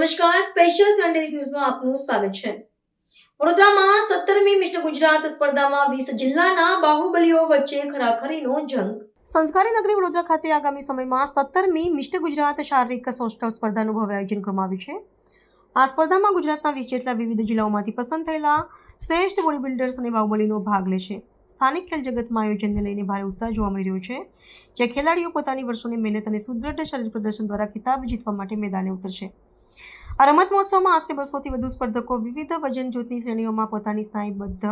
નમસ્કાર, special Sundays ન્યૂઝમાં આપનું સ્વાગત છે। વડોદરામાં 17મી મિસ્ટર ગુજરાત સ્પર્ધામાં 20 જિલ્લાના બાહુબલીઓ વચ્ચે ખરાખરીનો જંગ। સંસ્કારી નગરી વડોદરા ખાતે આગામી સમયમાં 17મી મિસ્ટર ગુજરાત શારીરિક સૌષ્ઠવ સ્પર્ધાનું ભવ્ય આયોજન કરવામાં આવ્યું છે। આ સ્પર્ધામાં ગુજરાતના 20 જેટલા વિવિધ જિલ્લાઓમાંથી પસંદ થયેલા શ્રેષ્ઠ બોડી બિલ્ડર્સ અને બાહુબલીનો ભાગ લેશે। સ્થાનિક ખેલ જગતમાં આયોજનને લઈને ભારે ઉત્સાહ જોવા મળી રહ્યો છે, જે ખેલાડીઓ પોતાની વર્ષોની મહેનત અને સુદૃઢ શરીર પ્રદર્શન દ્વારા ખિતાબ જીતવા માટે મેદાને ઉતરશે। આ રમત મહોત્સવમાં આશરે 200થી વધુ સ્પર્ધકો વિવિધ વજન જૂથની શ્રેણીઓમાં પોતાની સ્નાયુબદ્ધ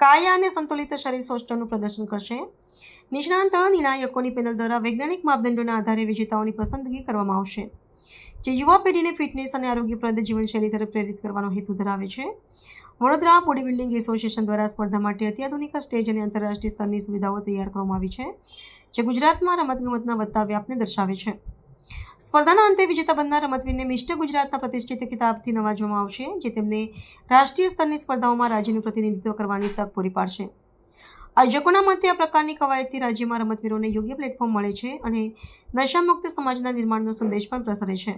કાયા અને સંતુલિત શરીર સૌષ્ઠવનું પ્રદર્શન કરશે। નિષ્ણાંત નિર્ણાયકોની પેનલ દ્વારા વૈજ્ઞાનિક માપદંડોના આધારે વિજેતાઓની પસંદગી કરવામાં આવશે, જે યુવા પેઢીને ફિટનેસ અને આરોગ્યપ્રદ જીવનશૈલી તરફ પ્રેરિત કરવાનો હેતુ ધરાવે છે। વડોદરા બોડી બિલ્ડિંગ એસોસિએશન દ્વારા સ્પર્ધા માટે અત્યાધુનિક સ્ટેજ અને આંતરરાષ્ટ્રીય સ્તરની સુવિધાઓ તૈયાર કરવામાં આવી છે, જે ગુજરાતમાં રમતગમતના વધતા વ્યાપને દર્શાવે છે। સ્પર્ધાના અંતે વિજેતા બનનાર રમતવીરને મિસ્ટર ગુજરાતના પ્રતિષ્ઠિત ખિતાબથી નવાજવામાં આવશે, જે તેમને રાષ્ટ્રીય સ્તરની સ્પર્ધાઓમાં રાજ્યનું પ્રતિનિધિત્વ કરવાની તક પૂરી પાડશે। આયોજકોના મતે આ પ્રકારની કવાયતથી રાજ્યમાં રમતવીરોને યોગ્ય પ્લેટફોર્મ મળે છે અને નશામુક્ત સમાજના નિર્માણનો સંદેશ પણ પ્રસરે છે।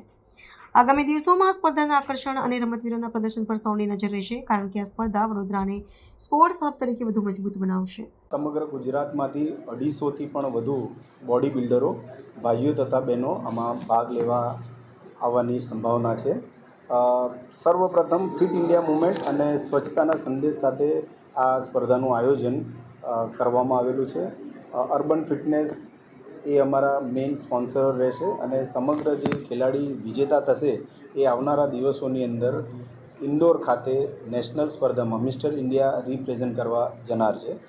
આગામી દિવસોમાં આ સ્પર્ધાના આકર્ષણ અને રમતવીરોના પ્રદર્શન પર સૌની નજર રહેશે, કારણ કે આ સ્પર્ધા વડોદરાને સ્પોર્ટ્સ હબ તરીકે વધુ મજબૂત બનાવશે। સમગ્ર ગુજરાતમાંથી 250થી પણ વધુ બોડી બિલ્ડરો ભાઈઓ તથા બહેનો આમાં ભાગ લેવા આવવાની સંભાવના છે। સર્વપ્રથમ ફિટ ઇન્ડિયા મૂવમેન્ટ અને સ્વચ્છતાના સંદેશ સાથે આ સ્પર્ધાનું આયોજન કરવામાં આવેલું છે। અર્બન ફિટનેસ એ અમારા મેઇન સ્પોન્સર રહેશે અને સમગ્ર જે ખેલાડી વિજેતા થશે એ આવનારા દિવસોની અંદર ઇન્દોર ખાતે નેશનલ સ્પર્ધામાં મિસ્ટર ઇન્ડિયા રિપ્રેઝેન્ટ કરવા જનાર છે।